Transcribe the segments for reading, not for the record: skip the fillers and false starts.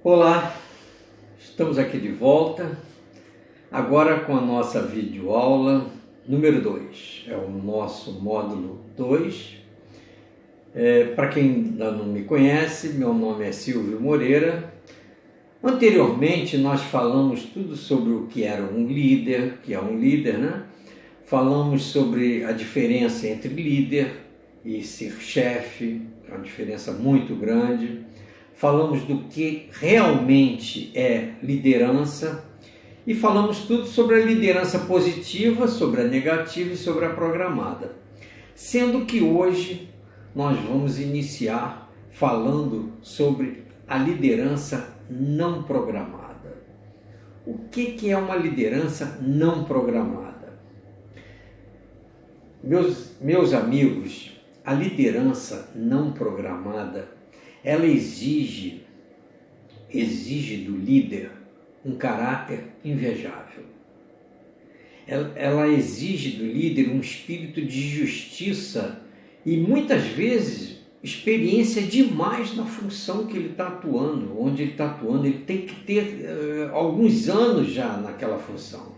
Olá, estamos aqui de volta, agora com a nossa videoaula número 2, é o nosso módulo 2. Para quem ainda não me conhece, meu nome é Silvio Moreira. Anteriormente nós falamos tudo sobre o que era um líder, que é um líder, né? Falamos sobre a diferença entre líder e ser chefe, é uma diferença muito grande. Falamos do que realmente é liderança e falamos tudo sobre a liderança positiva, sobre a negativa e sobre a programada. Sendo que hoje nós vamos iniciar falando sobre a liderança não programada. O que é uma liderança não programada? Meus amigos, a liderança não programada ela exige do líder um caráter invejável. Ela exige do líder um espírito de justiça e muitas vezes experiência demais na função que ele está atuando, onde ele está atuando. Ele tem que ter alguns anos já naquela função.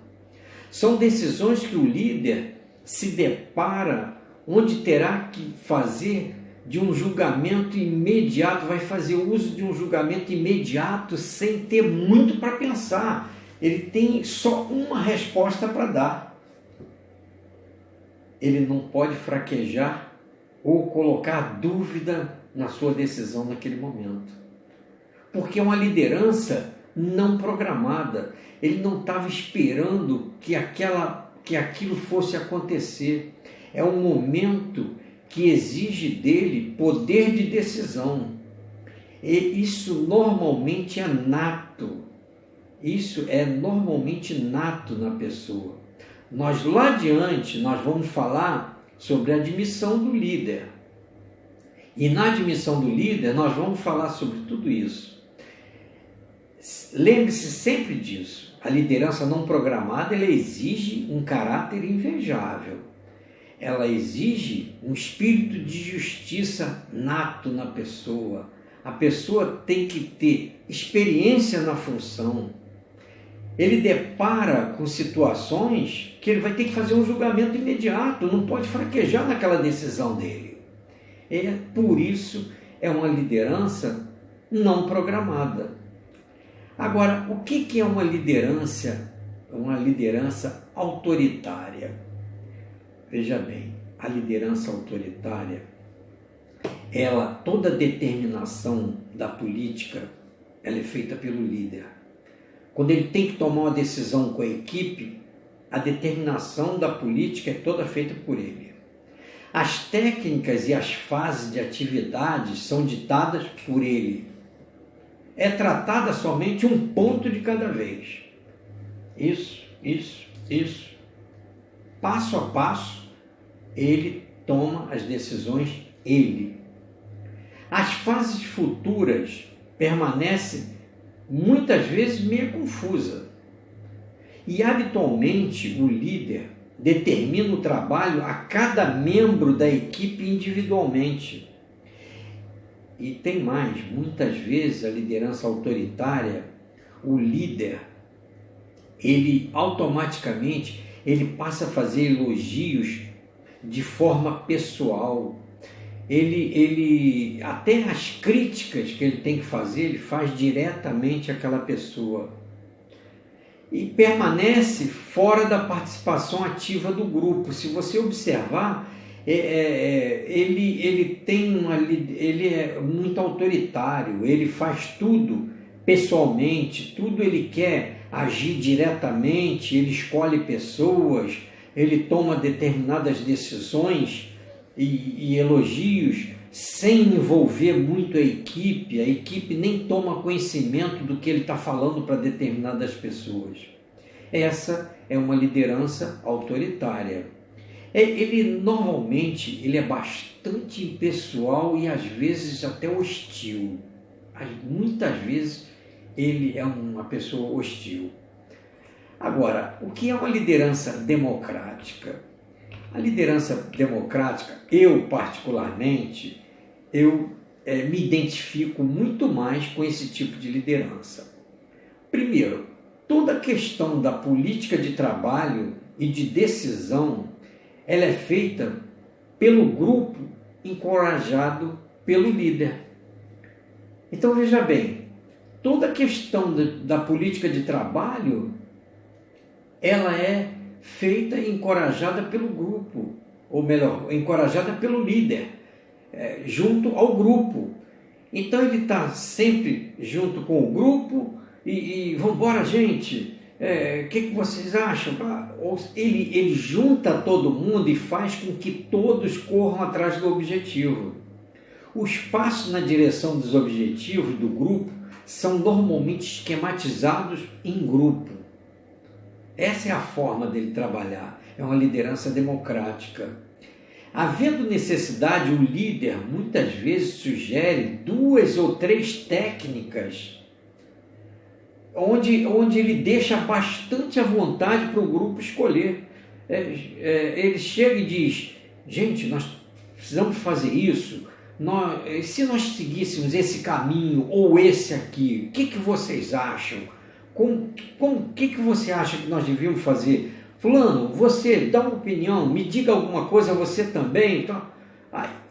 São decisões que o líder se depara, onde terá que fazer de um julgamento imediato, vai fazer uso de um julgamento imediato sem ter muito para pensar. Ele tem só uma resposta para dar. Ele não pode fraquejar ou colocar dúvida na sua decisão naquele momento. Porque é uma liderança não programada. Ele não estava esperando que aquilo fosse acontecer. É um momento que exige dele poder de decisão. E isso normalmente é nato. Isso é normalmente nato na pessoa. Nós lá adiante nós vamos falar sobre a admissão do líder. E na admissão do líder nós vamos falar sobre tudo isso. Lembre-se sempre disso. A liderança não programada ela exige um caráter invejável. Ela exige um espírito de justiça nato na pessoa. A pessoa tem que ter experiência na função. Ele depara com situações que ele vai ter que fazer um julgamento imediato, não pode fraquejar naquela decisão dele. Por isso é uma liderança não programada. Agora, o que é uma liderança? Uma liderança autoritária. Veja bem, a liderança autoritária, toda a determinação da política, ela é feita pelo líder. Quando ele tem que tomar uma decisão com a equipe, a determinação da política é toda feita por ele. As técnicas e as fases de atividades são ditadas por ele. É tratada somente um ponto de cada vez. Isso. Passo a passo, ele toma as decisões, ele. As fases futuras permanecem muitas vezes meio confusa. E habitualmente o líder determina o trabalho a cada membro da equipe individualmente. E tem mais, muitas vezes a liderança autoritária, o líder, ele automaticamente ele passa a fazer elogios de forma pessoal. Ele até as críticas que ele tem que fazer, ele faz diretamente àquela pessoa. E permanece fora da participação ativa do grupo. Se você observar, ele é muito autoritário, ele faz tudo pessoalmente, tudo ele quer agir diretamente, ele escolhe pessoas, ele toma determinadas decisões e elogios sem envolver muito a equipe nem toma conhecimento do que ele está falando para determinadas pessoas. Essa é uma liderança autoritária. Normalmente ele é bastante impessoal e às vezes até hostil. Muitas vezes ele é uma pessoa hostil. Agora, o que é uma liderança democrática? A liderança democrática, eu particularmente, eu me identifico muito mais com esse tipo de liderança. Primeiro, toda a questão da política de trabalho e de decisão, ela é feita pelo grupo encorajado pelo líder. Então veja bem, toda a questão da política de trabalho, ela é feita e encorajada pelo grupo, ou melhor, encorajada pelo líder, junto ao grupo. Então ele está sempre junto com o grupo e vamos embora, gente, o que vocês acham? Ele junta todo mundo e faz com que todos corram atrás do objetivo. Os passos na direção dos objetivos do grupo são normalmente esquematizados em grupo. Essa é a forma dele trabalhar, é uma liderança democrática. Havendo necessidade, o líder muitas vezes sugere 2 ou 3 técnicas onde ele deixa bastante à vontade para o grupo escolher. Ele chega e diz, gente, nós precisamos fazer isso, se nós seguíssemos esse caminho ou esse aqui, o que vocês acham? O que você acha que nós devíamos fazer? Fulano, você dá uma opinião, me diga alguma coisa, você também. Então,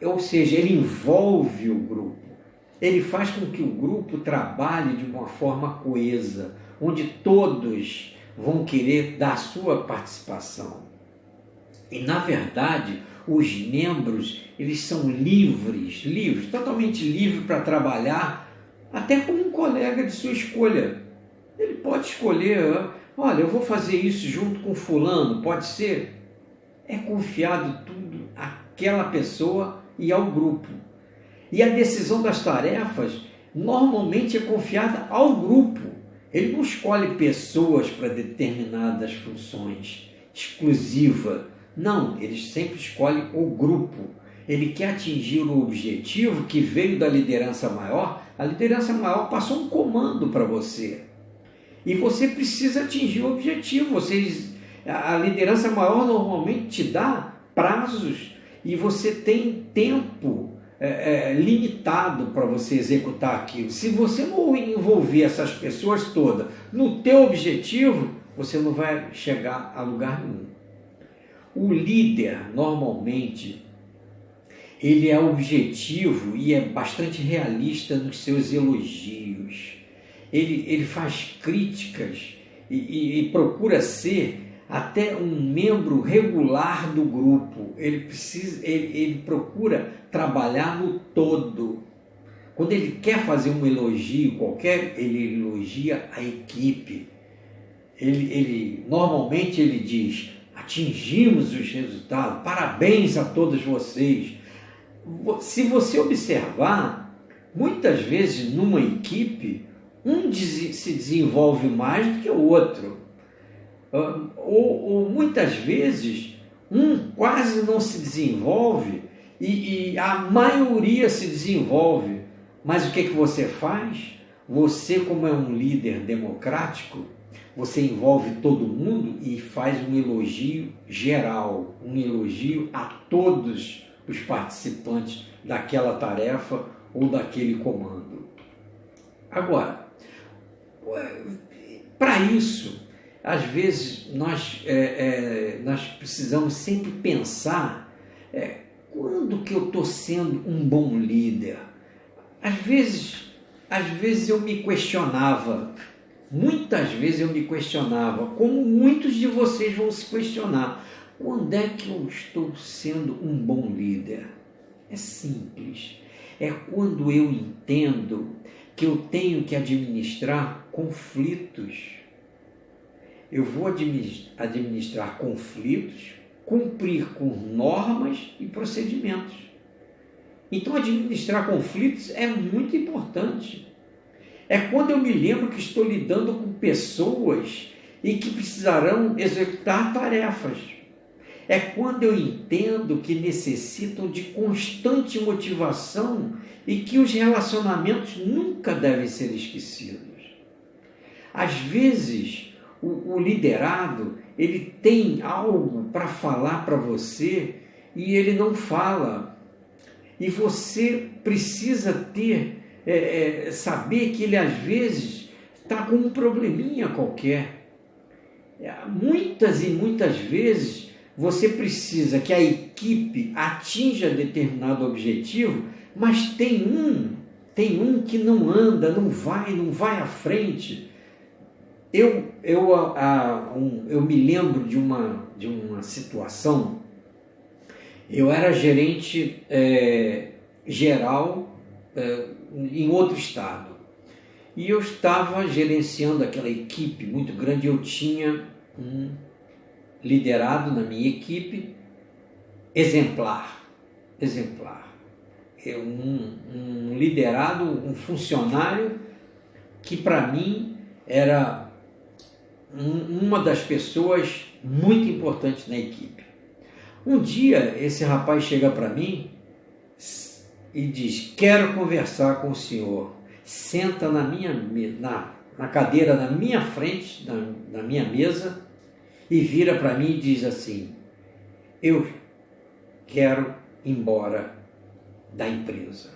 ou seja, ele envolve o grupo. Ele faz com que o grupo trabalhe de uma forma coesa, onde todos vão querer dar a sua participação. E, na verdade, os membros, eles são livres, totalmente livres para trabalhar, até como um colega de sua escolha. Ele pode escolher, olha, eu vou fazer isso junto com fulano, pode ser? É confiado tudo àquela pessoa e ao grupo. E a decisão das tarefas normalmente é confiada ao grupo. Ele não escolhe pessoas para determinadas funções exclusiva. Não, ele sempre escolhe o grupo. Ele quer atingir o objetivo que veio da liderança maior. A liderança maior passou um comando para você. E você precisa atingir o objetivo. A liderança maior normalmente te dá prazos e você tem tempo limitado para você executar aquilo. Se você não envolver essas pessoas todas no teu objetivo, você não vai chegar a lugar nenhum. O líder, normalmente, ele é objetivo e é bastante realista nos seus elogios. Ele faz críticas e procura ser até um membro regular do grupo. Ele procura trabalhar no todo. Quando ele quer fazer um elogio qualquer, ele elogia a equipe. Normalmente ele diz, atingimos os resultados, parabéns a todos vocês. Se você observar, muitas vezes numa equipe, um se desenvolve mais do que o outro. Ou muitas vezes, um quase não se desenvolve e a maioria se desenvolve. Mas o que você faz? Você, como é um líder democrático, você envolve todo mundo e faz um elogio geral, um elogio a todos os participantes daquela tarefa ou daquele comando. Agora, para isso, às vezes nós precisamos sempre pensar quando que eu estou sendo um bom líder. Às vezes eu me questionava, muitas vezes eu me questionava, como muitos de vocês vão se questionar, quando é que eu estou sendo um bom líder? É simples, é quando eu entendo que eu tenho que administrar conflitos. Eu vou administrar conflitos, cumprir com normas e procedimentos. Então, administrar conflitos é muito importante. É quando eu me lembro que estou lidando com pessoas e que precisarão executar tarefas. É quando eu entendo que necessitam de constante motivação e que os relacionamentos nunca devem ser esquecidos. Às vezes, o liderado, ele tem algo para falar para você e ele não fala. e você precisa saber que ele às vezes está com um probleminha qualquer. Muitas e muitas vezes você precisa que a equipe atinja determinado objetivo, mas tem um que não anda, não vai à frente. Eu me lembro de uma situação. Eu era gerente geral em outro estado. E eu estava gerenciando aquela equipe muito grande. Eu tinha um liderado na minha equipe exemplar. Um liderado, um funcionário que para mim era uma das pessoas muito importantes na equipe. Um dia esse rapaz chega para mim e diz: quero conversar com o senhor. Senta na cadeira na minha frente, na minha mesa, e vira para mim e diz assim: eu quero ir embora da empresa.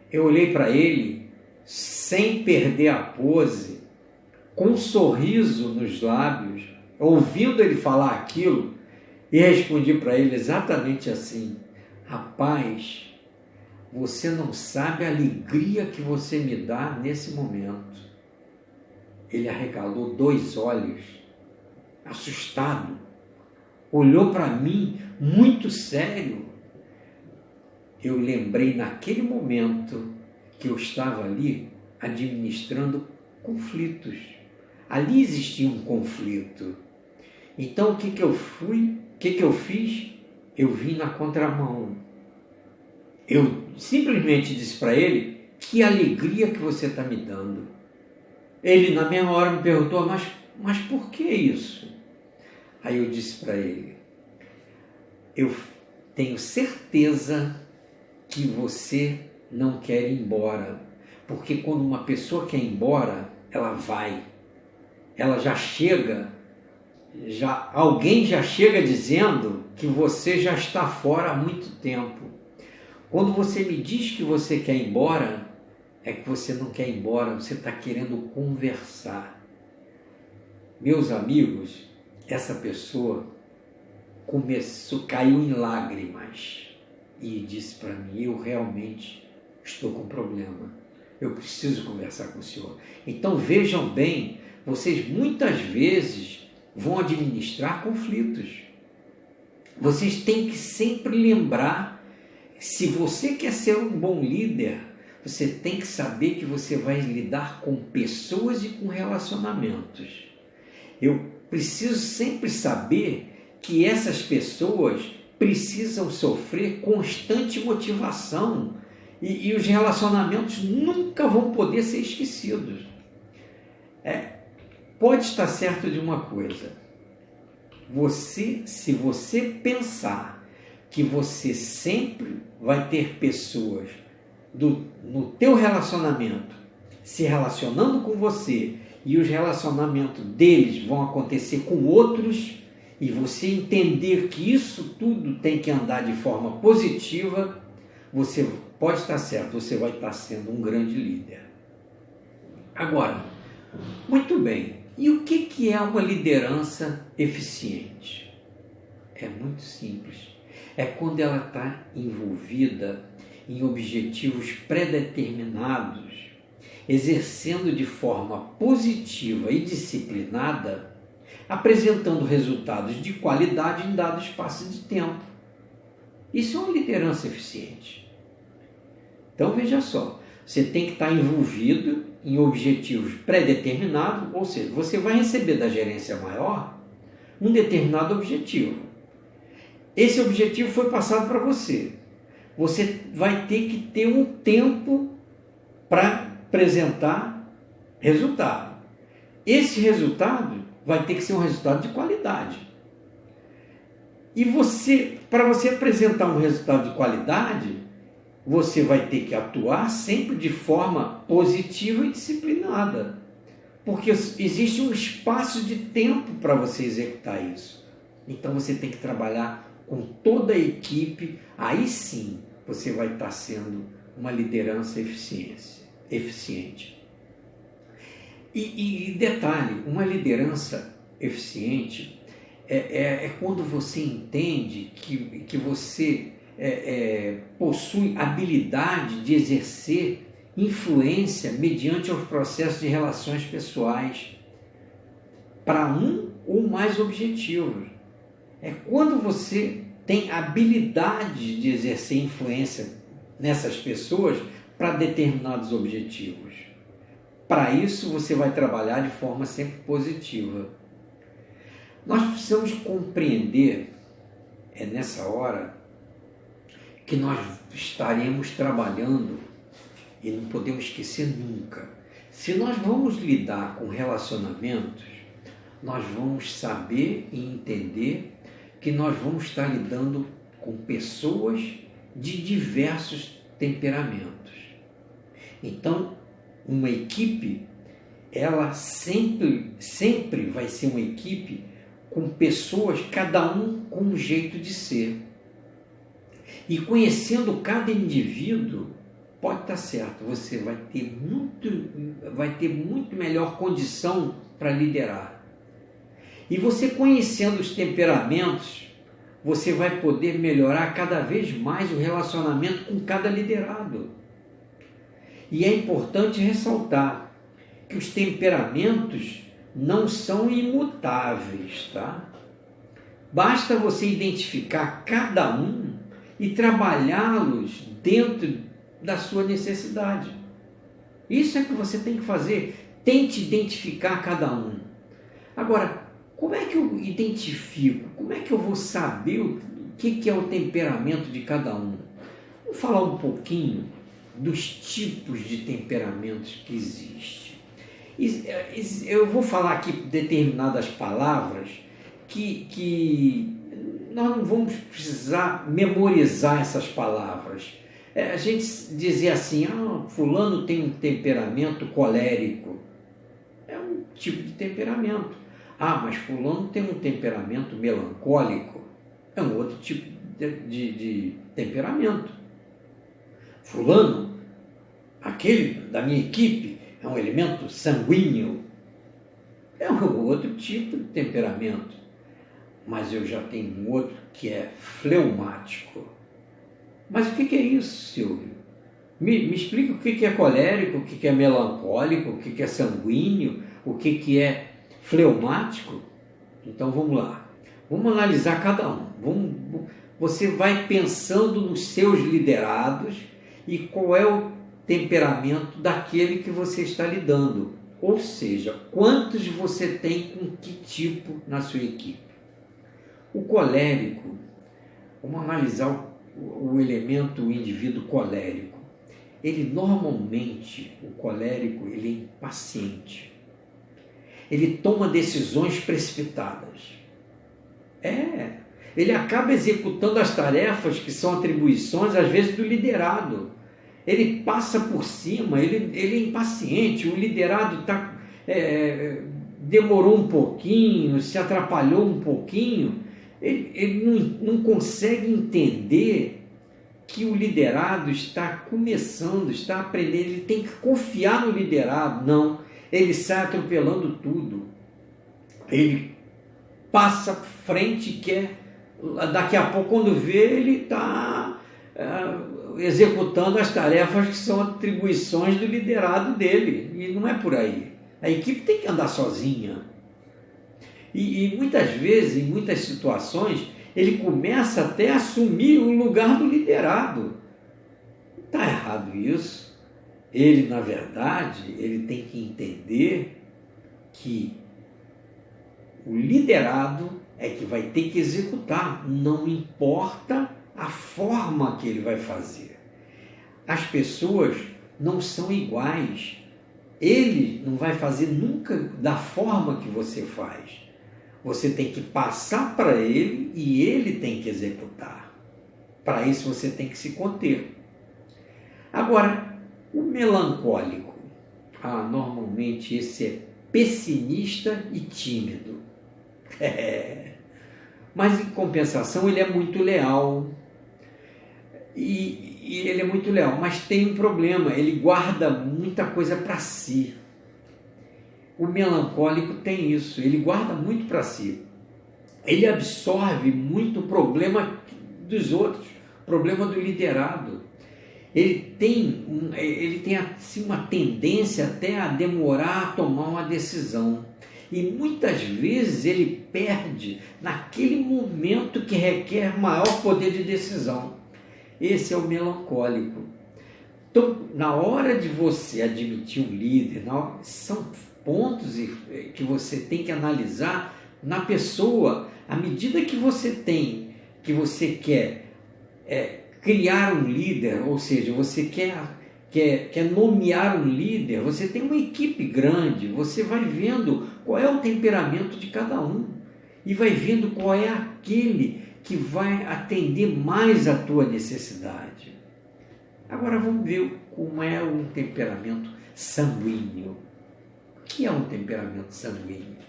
Eu olhei para ele sem perder a pose, com um sorriso nos lábios, ouvindo ele falar aquilo, e respondi para ele exatamente assim: rapaz, você não sabe a alegria que você me dá nesse momento. Ele arregalou 2 olhos, assustado, olhou para mim muito sério. Eu lembrei naquele momento que eu estava ali administrando conflitos. Ali existia um conflito. Então o que eu fiz? Eu vim na contramão. Eu simplesmente disse para ele: que alegria que você está me dando. Ele na mesma hora me perguntou: mas por que isso? Aí eu disse para ele: eu tenho certeza que você não quer ir embora, porque quando uma pessoa quer ir embora, ela vai, ela já chega, alguém já chega dizendo que você já está fora há muito tempo. Quando você me diz que você quer ir embora, é que você não quer ir embora, você está querendo conversar. Meus amigos, essa pessoa caiu em lágrimas e disse para mim: eu realmente estou com problema, eu preciso conversar com o senhor. Então vejam bem, vocês muitas vezes vão administrar conflitos. Vocês têm que sempre lembrar, se você quer ser um bom líder, você tem que saber que você vai lidar com pessoas e com relacionamentos. Eu preciso sempre saber que essas pessoas precisam sofrer constante motivação e os relacionamentos nunca vão poder ser esquecidos. Pode estar certo de uma coisa: se você pensar que você sempre vai ter pessoas no teu relacionamento se relacionando com você e os relacionamentos deles vão acontecer com outros, e você entender que isso tudo tem que andar de forma positiva, você pode estar certo, você vai estar sendo um grande líder. Agora, muito bem, e o que é uma liderança eficiente? É muito simples. É quando ela está envolvida em objetivos pré-determinados, exercendo de forma positiva e disciplinada, apresentando resultados de qualidade em dado espaço de tempo. Isso é uma liderança eficiente. Então veja só, você tem que estar envolvido em objetivos pré-determinados, ou seja, você vai receber da gerência maior um determinado objetivo. Esse objetivo foi passado para você. Você vai ter que ter um tempo para apresentar resultado. Esse resultado vai ter que ser um resultado de qualidade. E para você apresentar um resultado de qualidade, você vai ter que atuar sempre de forma positiva e disciplinada. Porque existe um espaço de tempo para você executar isso. Então você tem que trabalhar com toda a equipe, aí sim, você vai estar sendo uma liderança eficiente. E detalhe, uma liderança eficiente é quando você entende que você possui habilidade de exercer influência mediante os processos de relações pessoais para um ou mais objetivos. É quando você tem habilidade de exercer influência nessas pessoas para determinados objetivos. Para isso, você vai trabalhar de forma sempre positiva. Nós precisamos compreender, nessa hora, que nós estaremos trabalhando, e não podemos esquecer nunca, se nós vamos lidar com relacionamentos, nós vamos saber e entender que nós vamos estar lidando com pessoas de diversos temperamentos. Então, uma equipe, ela sempre vai ser uma equipe com pessoas, cada um com um jeito de ser. E conhecendo cada indivíduo, pode estar certo, você vai ter muito melhor condição para liderar. E você conhecendo os temperamentos, você vai poder melhorar cada vez mais o relacionamento com cada liderado. E é importante ressaltar que os temperamentos não são imutáveis, tá? Basta você identificar cada um e trabalhá-los dentro da sua necessidade. Isso é que você tem que fazer. Tente identificar cada um. Agora, como é que eu identifico? Como é que eu vou saber o que é o temperamento de cada um? Vou falar um pouquinho dos tipos de temperamentos que existem. Eu vou falar aqui determinadas palavras que nós não vamos precisar memorizar essas palavras. A gente dizer assim, fulano tem um temperamento colérico. É um tipo de temperamento. Mas fulano tem um temperamento melancólico. É um outro tipo de temperamento. Fulano, aquele da minha equipe, é um elemento sanguíneo. É um outro tipo de temperamento. Mas eu já tenho um outro que é fleumático. Mas o que é isso, Silvio? Me explica o que é colérico, o que é melancólico, o que é sanguíneo, o que é fleumático. Então vamos lá. Vamos analisar cada um. Você vai pensando nos seus liderados e qual é o temperamento daquele que você está lidando. Ou seja, quantos você tem com que tipo na sua equipe. O colérico, vamos analisar o elemento, o indivíduo colérico. Ele normalmente, o colérico, ele é impaciente. Ele toma decisões precipitadas. Ele acaba executando as tarefas que são atribuições, às vezes, do liderado. Ele passa por cima, ele é impaciente, o liderado demorou um pouquinho, se atrapalhou um pouquinho, ele não consegue entender que o liderado está começando, está aprendendo, ele tem que confiar no liderado. Não, ele sai atropelando tudo. Ele passa frente e quer, daqui a pouco, quando vê, ele está executando as tarefas que são atribuições do liderado dele. E não é por aí. A equipe tem que andar sozinha. E muitas vezes, em muitas situações, ele começa até a assumir o lugar do liderado. Está errado isso. Ele, na verdade, ele tem que entender que o liderado é que vai ter que executar, não importa a forma que ele vai fazer. As pessoas não são iguais. Ele não vai fazer nunca da forma que você faz. Você tem que passar para ele e ele tem que executar. Para isso você tem que se conter. Agora, o melancólico, normalmente esse é pessimista e tímido. Mas em compensação ele é muito leal. E e ele é muito leal, mas tem um problema, ele guarda muita coisa para si. O melancólico tem isso, ele guarda muito para si. Ele absorve muito o problema dos outros, o problema do liderado. Ele tem assim, uma tendência até a demorar a tomar uma decisão. E muitas vezes ele perde naquele momento que requer maior poder de decisão. Esse é o melancólico. Então, na hora de você admitir um líder, são pontos que você tem que analisar na pessoa. À medida que você quer criar um líder, ou seja, você quer nomear um líder, você tem uma equipe grande, você vai vendo qual é o temperamento de cada um e vai vendo qual é aquele que vai atender mais a tua necessidade. Agora vamos ver como é um temperamento sanguíneo. O que é um temperamento sanguíneo?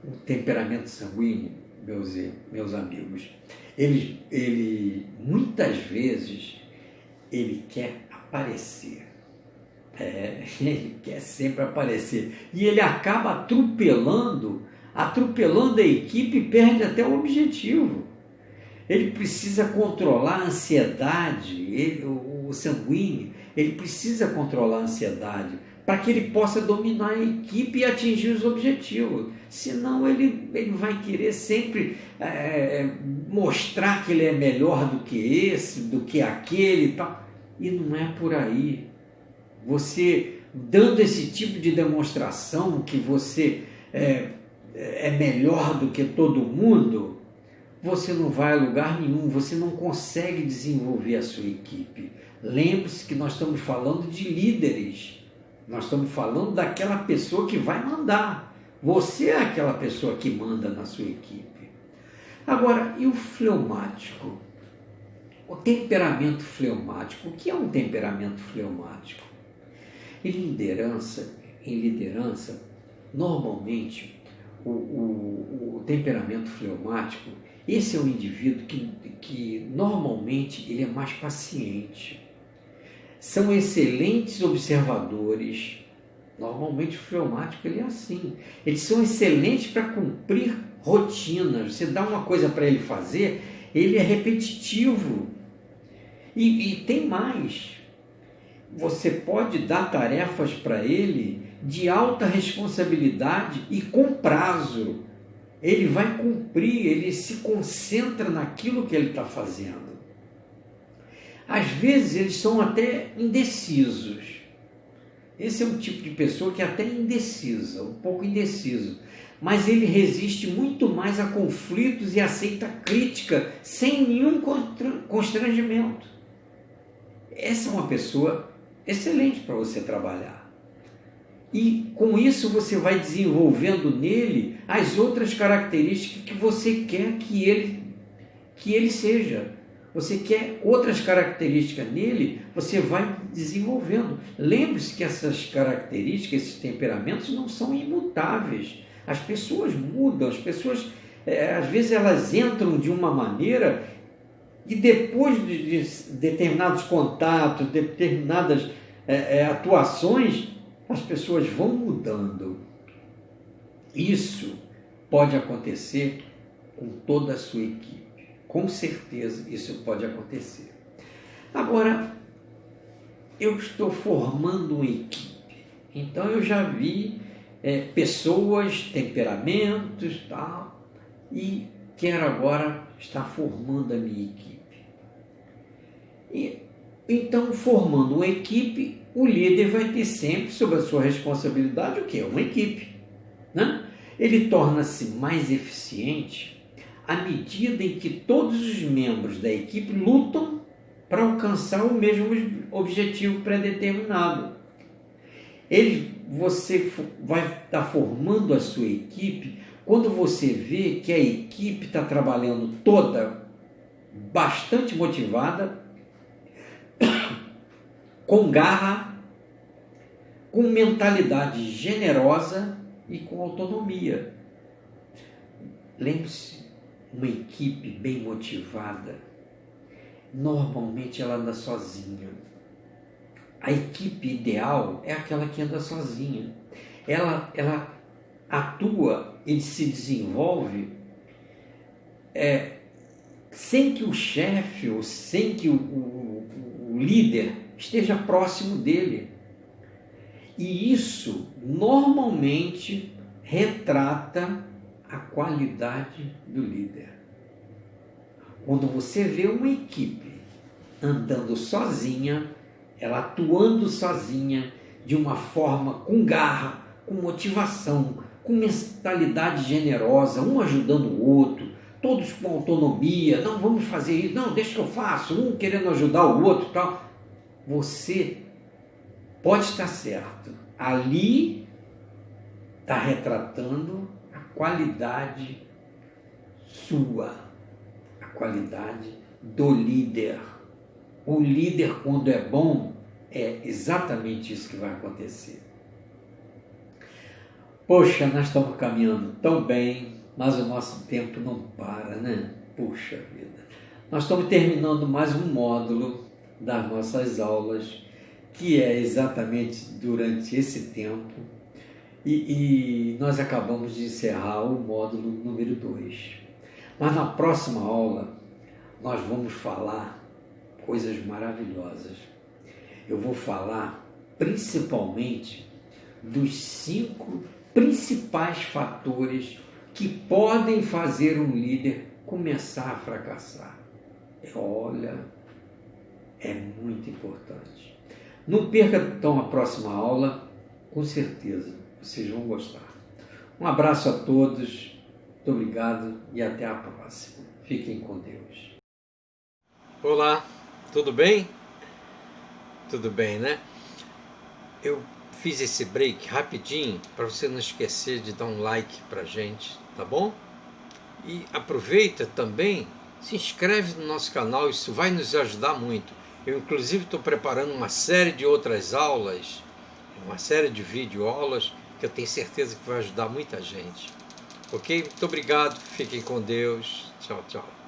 O temperamento sanguíneo, meus amigos, ele muitas vezes ele quer aparecer. Ele quer sempre aparecer. E ele acaba atropelando a equipe e perde até o objetivo. Ele precisa controlar a ansiedade, o sanguíneo, ele precisa controlar a ansiedade para que ele possa dominar a equipe e atingir os objetivos. Senão ele vai querer sempre mostrar que ele é melhor do que esse, do que aquele e tal. E não é por aí. Você dando esse tipo de demonstração que você é melhor do que todo mundo, você não vai a lugar nenhum, você não consegue desenvolver a sua equipe. Lembre-se que nós estamos falando de líderes, nós estamos falando daquela pessoa que vai mandar. Você é aquela pessoa que manda na sua equipe. Agora, e o fleumático? O temperamento fleumático. O que é um temperamento fleumático? Em liderança, normalmente, o temperamento fleumático, esse é um indivíduo que normalmente ele é mais paciente. São excelentes observadores. Normalmente o fleumático ele é assim. Eles são excelentes para cumprir rotinas. Você dá uma coisa para ele fazer, ele é repetitivo. E tem mais. Você pode dar tarefas para ele de alta responsabilidade e com prazo. Ele vai cumprir, ele se concentra naquilo que ele está fazendo. Às vezes eles são até indecisos. Esse é um tipo de pessoa que é até indecisa, um pouco indeciso. Mas ele resiste muito mais a conflitos e aceita crítica sem nenhum constrangimento. Essa é uma pessoa excelente para você trabalhar. E com isso você vai desenvolvendo nele as outras características que você quer que ele seja. Você quer outras características nele, você vai desenvolvendo. Lembre-se que essas características, esses temperamentos não são imutáveis. As pessoas mudam, as pessoas, às vezes elas entram de uma maneira e depois de determinados contatos, determinadas atuações, as pessoas vão mudando. Isso pode acontecer com toda a sua equipe. Com certeza isso pode acontecer. Agora, eu estou formando uma equipe. Então eu já vi pessoas, temperamentos, tal, e quero agora estar formando a minha equipe. Então, formando uma equipe, o líder vai ter sempre sob a sua responsabilidade o quê? Uma equipe, né? Ele torna-se mais eficiente à medida em que todos os membros da equipe lutam para alcançar o mesmo objetivo pré-determinado. Você vai estar formando a sua equipe quando você vê que a equipe está trabalhando toda bastante motivada, com garra, com mentalidade generosa e com autonomia. Lembre-se, uma equipe bem motivada, normalmente ela anda sozinha. A equipe ideal é aquela que anda sozinha. Ela atua, ele se desenvolve sem que o chefe ou sem que o líder esteja próximo dele. E isso normalmente retrata a qualidade do líder. Quando você vê uma equipe andando sozinha, ela atuando sozinha, de uma forma com garra, com motivação, com mentalidade generosa, um ajudando o outro, todos com autonomia, não, vamos fazer isso, não, deixa que eu faço, um querendo ajudar o outro, tal. Você pode estar certo, ali está retratando a qualidade sua, a qualidade do líder. O líder, quando é bom, é exatamente isso que vai acontecer. Poxa, nós estamos caminhando tão bem, mas o nosso tempo não para, né? Puxa vida. Nós estamos terminando mais um módulo das nossas aulas, que é exatamente durante esse tempo, e nós acabamos de encerrar o módulo número 2. Mas na próxima aula, nós vamos falar coisas maravilhosas. Eu vou falar principalmente dos 5 principais fatores que podem fazer um líder começar a fracassar. Olha, é muito importante. Não perca então a próxima aula, com certeza vocês vão gostar. Um abraço a todos, muito obrigado e até a próxima. Fiquem com Deus. Olá, tudo bem? Tudo bem, né? Eu fiz esse break rapidinho para você não esquecer de dar um like pra gente, tá bom? E aproveita também, se inscreve no nosso canal, isso vai nos ajudar muito. Eu inclusive estou preparando uma série de outras aulas, uma série de videoaulas que eu tenho certeza que vai ajudar muita gente. Ok? Muito obrigado, fiquem com Deus. Tchau, tchau.